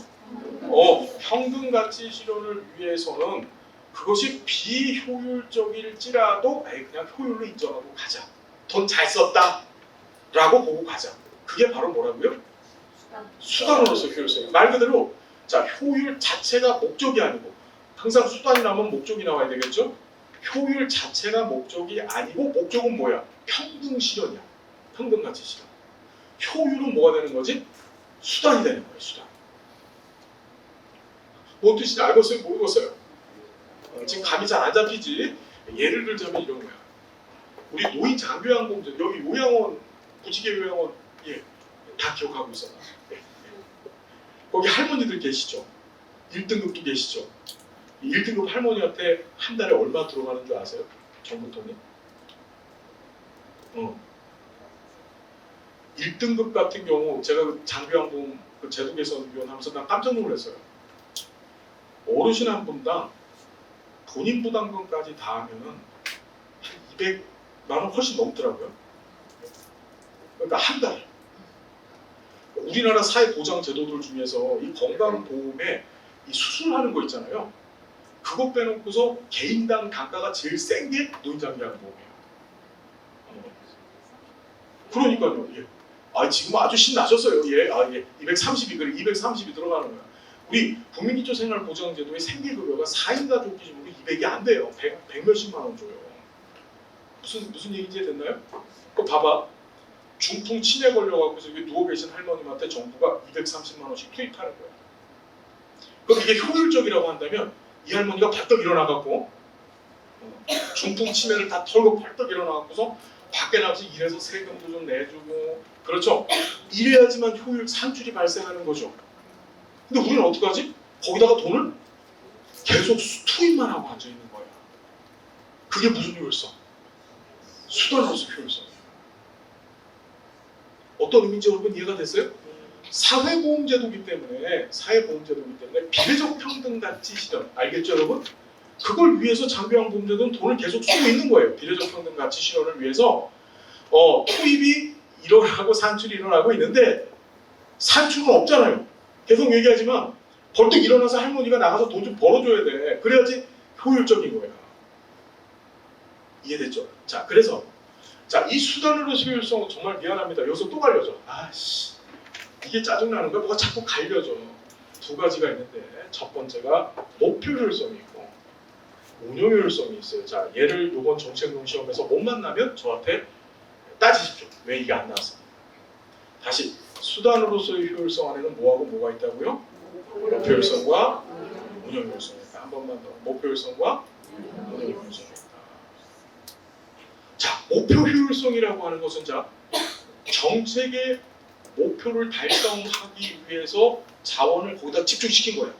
평등 가치 실현을 위해서는 그것이 비효율적일지라도 그냥 효율로 인정하고 가자. 돈 잘 썼다 라고 보고 가자. 그게 바로 뭐라고요? 수단으로서 효율성. 말 그대로 자, 효율 자체가 목적이 아니고, 항상 수단이 나오면 목적이 나와야 되겠죠? 효율 자체가 목적이 아니고 목적은 뭐야? 평등 실현이야. 평등 가치 실현. 효율은 뭐가 되는 거지? 수단이 되는 거예요. 수단. 뭔 뜻인지 알겠어요? 모르겠어요? 지금 감이 잘 안 잡히지? 예를 들자면 이런 거야. 우리 노인 장교양공제, 여기 요양원, 부지개 요양원, 다 기억하고 있어. 거기 할머니들 계시죠? 1등급도 계시죠? 1등급 할머니한테 한 달에 얼마 들어가는 줄 아세요? 정부 돈이? 1등급 같은 경우 제가 그 장교양보험 그 제도 개선 위원하면서 난 깜짝 놀랐어요. 어르신 한 분당 본인 부담금까지 다 하면은 한 200만 원 훨씬 넘더라고요. 그러니까 한 달. 우리나라 사회보장 제도들 중에서 이 건강보험에 이 수술하는 거 있잖아요. 그거 빼놓고서 개인당 단가가 제일 센 게 노인장기양보험이에요. 그러니까요. 지금 아주 신나셨어요. 230이 그래 230이 들어가는 거야. 우리 국민기초생활보장제도의 생계급여가 4인 가족 기준으로 200이 안 돼요. 100 몇십만 원 줘요. 무슨 얘기인지 됐나요? 그거 봐봐. 중풍 치매 걸려갖고서 여기 누워 계신 할머님한테 정부가 230만 원씩 투입하는 거야. 그럼 이게 효율적이라고 한다면 이 할머니가 벌떡 일어나갖고 중풍 치매를 다 털고 벌떡 일어나갖고서 밖에 나가서 일해서 세금도 좀 내주고, 그렇죠? 이래야지만 효율 산출이 발생하는 거죠. 근데 우리는 어떡하지? 거기다가 돈을 계속 투입만 하고 앉아있는 거야. 그게 무슨 효율성? 수단으로서 효율성. 어떤 의미인지 여러분 이해가 됐어요? 사회보험제도이기 때문에 비례적 평등가치 실현 알겠죠 여러분? 그걸 위해서 장기요양보험제도는 돈을 계속 쓰고 있는 거예요. 비례적 평등가치 실현을 위해서 투입이 일어나고 산출이 일어나고 있는데 산출은 없잖아요. 계속 얘기하지만 벌떡 일어나서 할머니가 나가서 돈 좀 벌어줘야 돼. 그래야지 효율적인 거야. 이해됐죠? 자, 그래서 이 수단으로서의 효율성 정말 미안합니다. 여기서 또 갈려져. 아씨, 이게 짜증나는 거야. 뭐가 자꾸 갈려져. 두 가지가 있는데 첫 번째가 목표 효율성이 있고 운용 효율성이 있어요. 자, 얘를 이번 정책론 시험에서 못 만나면 저한테 따지십시오. 왜 이게 안 나왔습니까? 다시 수단으로서의 효율성 안에는 뭐하고 뭐가 있다고요? 목표 효율성과 운용 효율성이 있다. 한 번만 더. 목표 효율성과 운용 효율성이 있다. 자, 목표 효율성이라고 하는 것은 자 정책의 목표를 달성하기 위해서 자원을 거기다 집중시킨 거예요.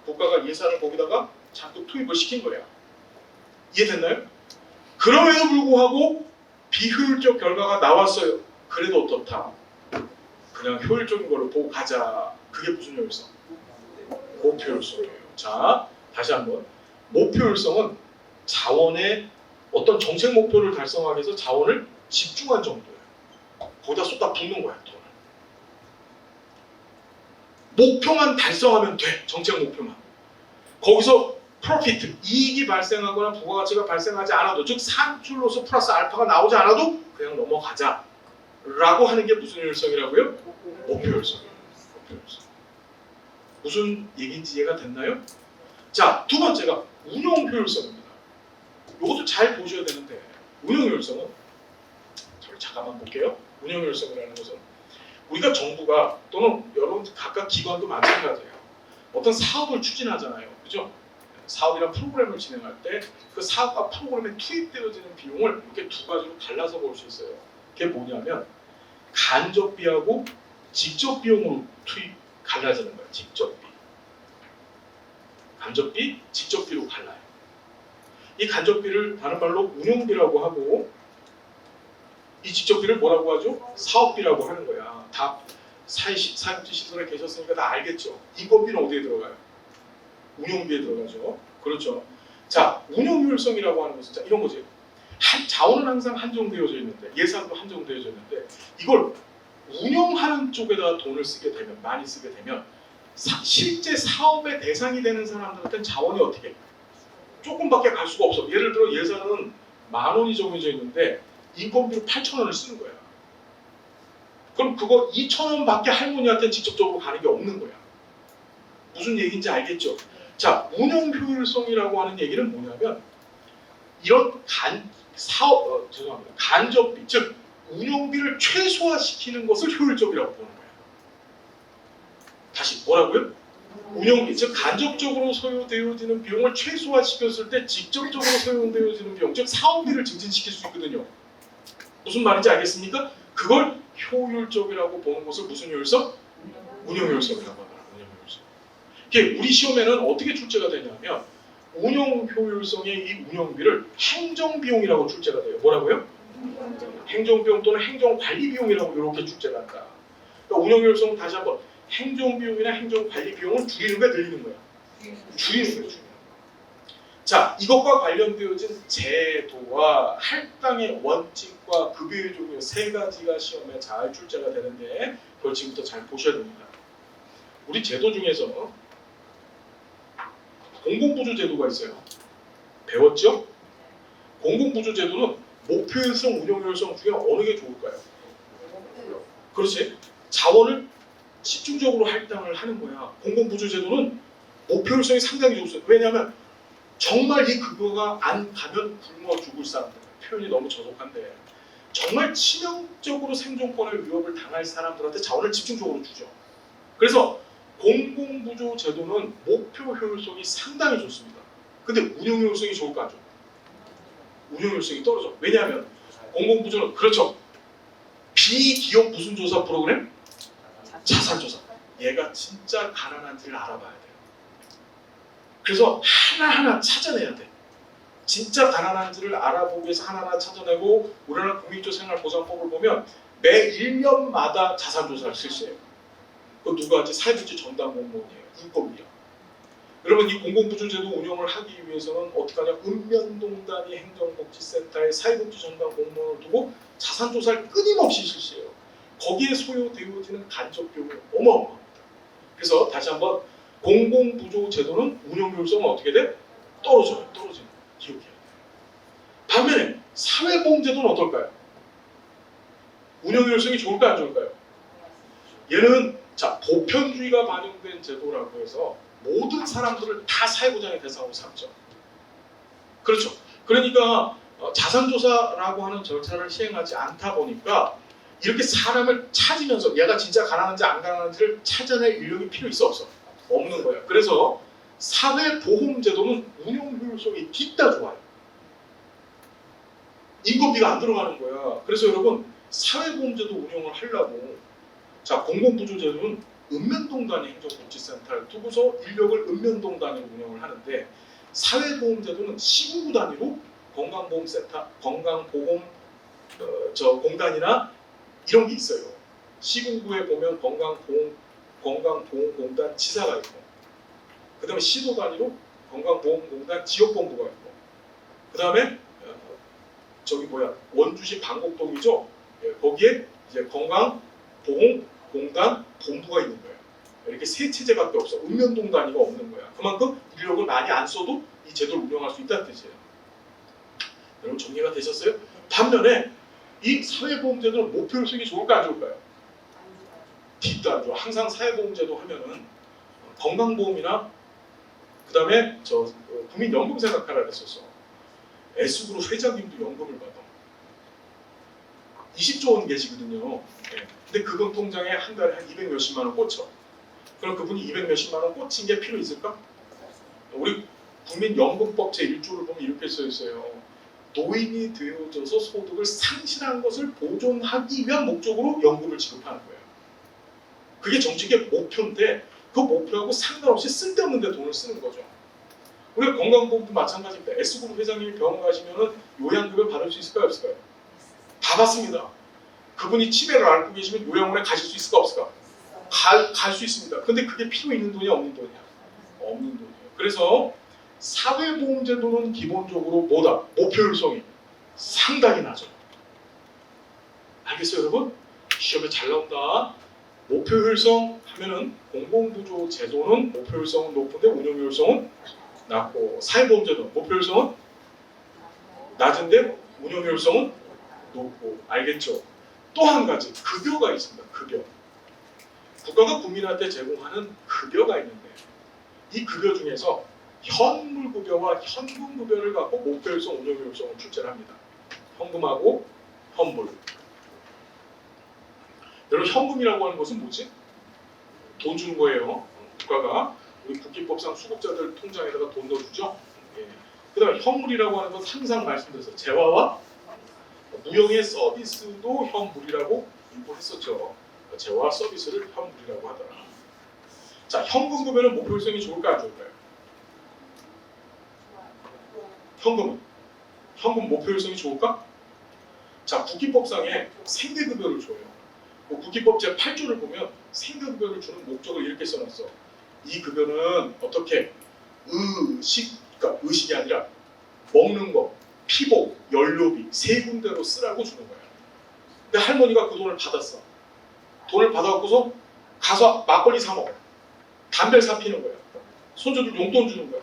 국가가 예산을 거기다가 잔뜩 투입을 시킨 거예요. 이해됐나요? 그럼에도 불구하고 비효율적 결과가 나왔어요. 그래도 어떻다? 그냥 효율적인 걸로 보고 가자. 그게 무슨 효율성? 목표 효율성이에요. 자, 다시 한번. 목표 효율성은 자원의 어떤 정책 목표를 달성하기 위해서 자원을 집중한 정도예요. 거기다 쏟아 붓는 거야, 돈을. 목표만 달성하면 돼. 정책 목표만. 거기서 프로피트, 이익이 발생하거나 부가가치가 발생하지 않아도, 즉 산출로서 플러스 알파가 나오지 않아도 그냥 넘어가자 라고 하는 게 무슨 효율성이라고요? 목표 효율성이에요. 목표 효율성. 무슨 얘기인지 이해가 됐나요? 자, 두 번째가 운용 효율성입니다. 이것도 잘 보셔야 되는데 운용 효율성은 저를 잠깐만 볼게요. 운용 효율성이라는 것은 우리가 정부가 또는 여러분 각각 기관도 마찬가지예요. 어떤 사업을 추진하잖아요. 그죠? 사업이나 프로그램을 진행할 때 그 사업과 프로그램에 투입되어지는 비용을 이렇게 두 가지로 갈라서 볼 수 있어요. 그게 뭐냐면 간접비하고 직접비용으로 갈라지는 거예요. 직접비. 간접비, 직접비로 갈라요. 이 간접비를 다른 말로 운용비라고 하고 이 직접비를 뭐라고 하죠? 사업비라고 하는 거야. 다 사육지 시설에 계셨으니까 다 알겠죠. 인건비는 어디에 들어가요? 운용비에 들어가죠. 그렇죠. 자, 운용 효율성이라고 하는 것은 이런 거지. 자원은 항상 한정되어져 있는데 예산도 한정되어져 있는데 이걸 운영하는 쪽에다 돈을 쓰게 되면 많이 쓰게 되면 실제 사업의 대상이 되는 사람들한테는 자원이 어떻게 조금밖에 갈 수가 없어. 예를 들어 예산은 10,000원이 정해져 있는데 인건비로 8,000원을 쓰는 거야. 그럼 그거 2,000원밖에 할머니한테 직접적으로 가는 게 없는 거야. 무슨 얘기인지 알겠죠? 자, 운영 효율성이라고 하는 얘기는 뭐냐면 이런 간접비, 즉 운영비를 최소화시키는 것을 효율적이라고 보는 거야. 다시 뭐라고요? 운영비, 즉 간접적으로 소요되어지는 비용을 최소화시켰을 때 직접적으로 소요되어지는 비용, 즉 사업비를 증진시킬 수 있거든요. 무슨 말인지 알겠습니까? 그걸 효율적이라고 보는 것을 무슨 효율성? 운영 효율성이라고 합니다. 운영 효율성. 이게 우리 시험에는 어떻게 출제가 되냐면 운영 효율성의 이 운영비를 행정비용이라고 출제가 돼요. 뭐라고요? 행정비용 또는 행정관리비용이라고 이렇게 출제가 한다. 그러니까 운영 효율성은 다시 한번 행정비용이나 행정관리비용을 줄이는 거야, 늘리는 거야? 줄이는 거예요. 줄이는 거야. 자, 이것과 관련되어진 제도와 할당의 원칙과 급여의 종류 세 가지가 시험에 잘 출제가 되는데 그걸 지금부터 잘 보셔야 됩니다. 우리 제도 중에서 공공부조 제도가 있어요. 배웠죠? 공공부조 제도는 목표효율성, 운용효율성 중에 어느 게 좋을까요? 그렇지. 자원을 집중적으로 할당을 하는 거야. 공공부조 제도는 목표효율성이 상당히 좋았어요. 왜냐하면 정말 이 급여가 안 가면 굶어 죽을 사람들, 표현이 너무 저속한데 정말 치명적으로 생존권의 위협을 당할 사람들한테 자원을 집중적으로 주죠. 그래서 공공부조 제도는 목표 효율성이 상당히 좋습니다. 근데 운용 효율성이 좋을까 안 좋을까? 운용 효율성이 떨어져. 왜냐하면 공공부조는 그렇죠. 비기업 무슨 조사 프로그램? 자살조사. 얘가 진짜 가난한지를 알아봐야 돼요. 그래서 하나하나 찾아내야 돼. 진짜 가난한지를 알아보기 위해서 하나하나 찾아내고 우리나라 국민기초생활보장법을 보면 매 1년마다 자산조사를 실시해요. 그 누가 하지? 사회복지 전담 공무원이에요. 인건비야. 여러분 이 공공부조제도 운영을 하기 위해서는 어떻게 하냐? 읍면동단위 행정복지센터에 사회복지 전담 공무원을 두고 자산조사를 끊임없이 실시해요. 거기에 소요되어지는 간접 비용이 어마어마합니다. 그래서 다시 한번 공공부조제도는 운영 효율성은 어떻게 돼? 떨어지는 기억해야 돼요. 반면에 사회보험제도는 어떨까요? 운영 효율성이 좋을까 안 좋을까요? 얘는 자 보편주의가 반영된 제도라고 해서 모든 사람들을 다 사회보장의 대상으로 삼죠. 그렇죠. 그러니까 자산조사라고 하는 절차를 시행하지 않다 보니까 이렇게 사람을 찾으면서 얘가 진짜 가난한지 안 가난한지를 찾아낼 인력이 필요 있어 없어? 없는 거야. 그래서 사회보험제도는 운영 효율성이 뒤따 좋아요. 인건비가 안 들어가는 거야. 그래서 여러분 사회보험제도 운영을 하려고 자 공공부조제도는 읍면동 단위 행정복지센터를 두고서 인력을 읍면동 단위로 운영을 하는데 사회보험제도는 시군구 단위로 건강보험센터, 건강보험 공단이나 이런 게 있어요. 시군구에 보면 건강보험공단 지사가 있고, 그 다음에 시도 단위로 건강보험공단 지역본부가 있고, 그 다음에 원주시 방곡동이죠. 거기에 이제 건강보험공단 본부가 있는 거예요. 이렇게 세 체제밖에 없어. 읍면동 단위가 없는 거야. 그만큼 인력을 많이 안 써도 이 제도를 운영할 수 있다는 뜻이에요. 여러분 정리가 되셨어요? 반면에 이 사회보험제도는 목표 효율성이 좋을까 안 좋을까요? 뒤도 안 좋아. 항상 사회보험제도 하면은 건강보험이나 그 다음에 국민연금 생각하라 그랬었어. S그룹 회장님도 연금을 받아. 20조 원 계시거든요. 네. 근데 그건 통장에 한 달에 한 200 몇십만 원 꽂혀. 그럼 그분이 200 몇십만 원 꽂힌 게 필요 있을까? 우리 국민연금법 제1조를 보면 이렇게 써 있어요. 노인이 되어져서 소득을 상실한 것을 보존하기 위한 목적으로 연금을 지급하는 거예요. 그게 정책의 목표인데 그 목표하고 상관없이 쓸데없는 데 돈을 쓰는 거죠. 우리가 건강보험도 마찬가지입니다. S그룹 회장님이 병원 가시면은 요양급여 받을 수 있을까요? 없을까요? 다 받습니다. 그분이 치매를 앓고 계시면 요양원에 가실 수 있을까? 없을까? 갈 수 있습니다. 근데 그게 필요 있는 돈이야? 없는 돈이야? 없는 돈이에요. 그래서 사회보험제도는 기본적으로 뭐다? 목표효율성이 상당히 낮아요. 알겠어요 여러분? 시험에 잘 나온다. 목표효율성 하면은 공공부조 제도는 목표효율성은 높은데 운영효율성은 낮고, 사회보험제도 목표효율성은 낮은데 운영효율성은 높고. 알겠죠? 또 한 가지 급여가 있습니다. 급여. 국가가 국민한테 제공하는 급여가 있는데 이 급여 중에서 현물급여와 현금급여를 갖고 목표효율성, 운영효율성을 출제를 합니다. 현금하고 현물. 여러분 현금이라고 하는 것은 뭐지? 돈 주는 거예요. 국가가 우리 국기법상 수급자들 통장에다가 돈 넣어주죠. 예. 그 다음에 현물이라고 하는 건 항상 말씀드렸어요. 재화와 무형의 서비스도 현물이라고 공부했었죠. 재화 서비스를 현물이라고 하더라. 자, 현금급여는 목표효율성이 좋을까 안 좋을까요? 현금 목표효율성이 좋을까? 자, 국기법상에 생계급여를 줘요. 국기법 제8조를 보면 생계급여를 주는 목적을 이렇게 써놨어. 이 급여는 어떻게 그러니까 의식이 아니라 먹는 거, 피복, 연료비 세 군데로 쓰라고 주는 거야. 근데 할머니가 그 돈을 받았어. 돈을 받아갖고서 가서 막걸리 사 먹어. 담배를 사 피는 거야. 손주들 용돈 주는 거야.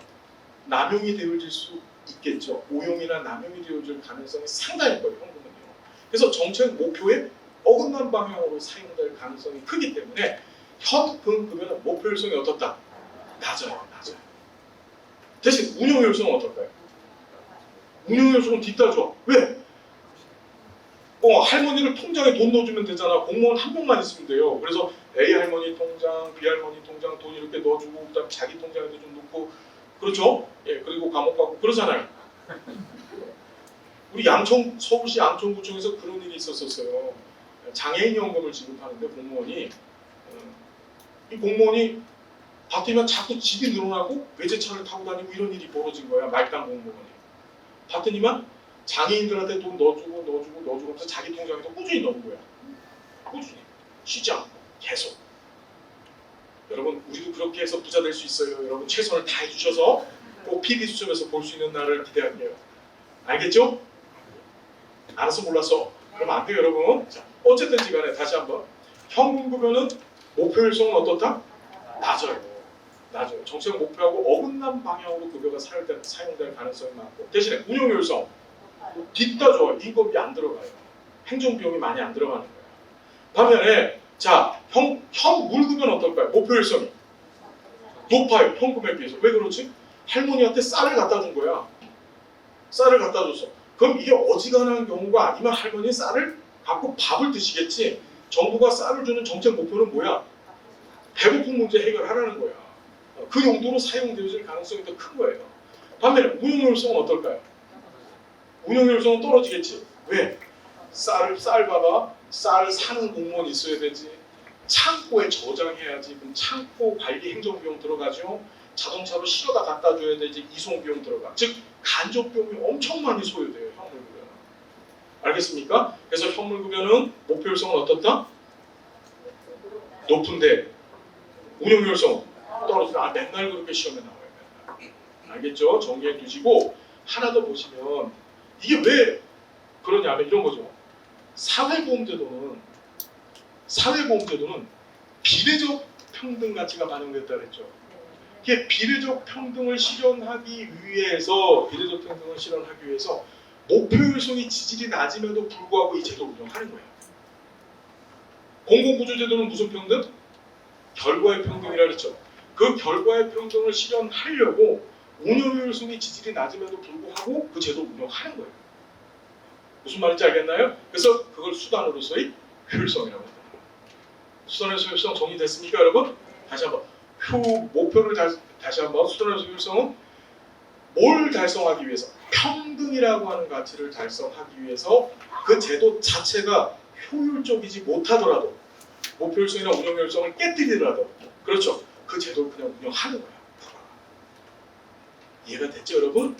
남용이 되어질 수 있겠죠. 오용이나 남용이 되어질 가능성이 상당히 커요. 현금은요. 그래서 정책 목표에 어긋난 방향으로 사용될 가능성이 크기 때문에 현금급여는 목표효율성이 어떻다? 낮아요. 대신 운영효율성은 어떨까요? 운영효율성은 뒤따져. 왜? 할머니를 통장에 돈 넣어주면 되잖아. 공무원 한 명만 있으면 돼요. 그래서 A 할머니 통장, B 할머니 통장 돈 이렇게 넣어주고 그다음 자기 통장에도 좀 넣고 그렇죠? 예, 그리고 감옥 가고 그러잖아요. 우리 서울시 양천구청에서 그런 일이 있었어요. 장애인 연금을 지급하는데 공무원이 이 공무원이 봤더니만 자꾸 집이 늘어나고 외제차를 타고 다니고 이런 일이 벌어진 거야. 말단 공무원이. 봤더니만 장애인들한테 돈 넣어주고 하면서 자기 통장에서 꾸준히 넣은 거야. 꾸준히 쉬지 않고 계속. 여러분 우리도 그렇게 해서 부자 될 수 있어요. 여러분 최선을 다해 주셔서 꼭 PD 수첩에서 볼 수 있는 날을 기대할게요. 알겠죠? 알아서 몰라서 그러면 안 돼요 여러분. 자, 어쨌든지 간에 다시 한번 현금급여는 목표 일성은 어떻다? 낮아요. 낮아요. 정책 목표하고 어긋난 방향으로 급여가 사용될 가능성이 많고 대신에 운용효율성 뒷다 좋아요. 임금이 안 들어가요. 행정비용이 많이 안 들어가는 거예요. 반면에 자, 현물급여는 어떨까요? 목표일성이 높아요. 현금에 비해서. 왜 그렇지? 할머니한테 쌀을 갖다 준 거야. 쌀을 갖다 줬어. 그럼 이게 어지간한 경우가 아니면 할머니 쌀을 갖고 밥을 드시겠지. 정부가 쌀을 주는 정책 목표는 뭐야? 배고픔 문제 해결하라는 거야. 그 용도로 사용되어질 가능성이 더 큰 거예요. 반면에 운용효율성은 어떨까요? 운용효율성은 떨어지겠지. 왜? 쌀 봐봐. 쌀 사는 공무원이 있어야 되지. 창고에 저장해야지. 그럼 창고 관리 행정비용 들어가죠. 자동차로 실어다 갖다 줘야 되지. 이송비용 들어가. 즉 간접비용이 엄청 많이 소요돼요. 현물급여는. 알겠습니까? 그래서 현물급여는 목표율성은 어떻다? 높은데 운용효율성은 떨어지다. 맨날 그렇게 시험에 나와요. 맨날. 알겠죠? 정리해 두시고 하나 더 보시면 이게 왜 그러냐면 이런 거죠. 사회보험제도는 비례적 평등 가치가 반영됐다 그랬죠. 이게 비례적 평등을 실현하기 위해서 목표율성이 지질이 낮음에도 불구하고 이 제도를 운영하는 거예요. 공공구조제도는 무슨 평등? 결과의 평등이라 그랬죠. 그 결과의 평등을 실현하려고 운영효율성이 지질이 낮음에도 불구하고 그 제도를 운영하는 거예요. 무슨 말인지 알겠나요? 그래서 그걸 수단으로서의 효율성이라고 합니다. 수단에서 효율성 정리됐습니까 여러분? 다시 한번 목표를 다시 한번 수단에서 효율성은 뭘 달성하기 위해서? 평등이라고 하는 가치를 달성하기 위해서 그 제도 자체가 효율적이지 못하더라도 목표 효율성이나 운영 효율성을 깨뜨리더라도 그렇죠. 그 제도를 그냥 운영하는 거야. 이해가 됐죠 여러분?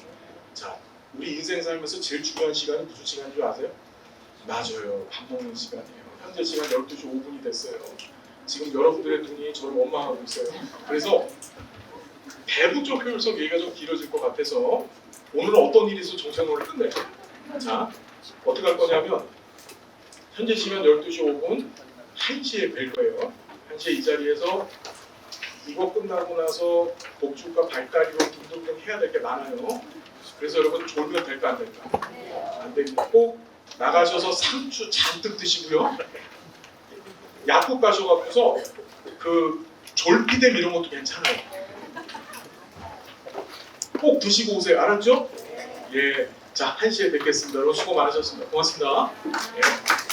자, 우리 인생 살면서 제일 중요한 시간이 무슨 시간인 줄 아세요? 맞아요. 밥 먹는 시간이에요. 현재 시간 12시 5분이 됐어요. 지금 여러분들의 눈이 저를 원망하고 있어요. 그래서 배부적 효율성 얘기가 좀 길어질 것 같아서 오늘은 어떤 일이 있어 정책론을 끝내요. 자, 어떻게 할 거냐면 현재 시간 12시 5분 1시에 뵐 거예요. 1시에 이 자리에서 이거 끝나고 나서 복주가 발다리로 등등등 해야 될 게 많아요. 그래서 여러분 졸면 될까 안 될까? 안 됩니다. 꼭 나가셔서 상추 잔뜩 드시고요. 약국 가셔갖고서 그 졸피뎀 이런 것도 괜찮아요. 꼭 드시고 오세요. 알았죠? 예. 자, 1시에 뵙겠습니다. 여러분 수고 많으셨습니다. 고맙습니다. 예.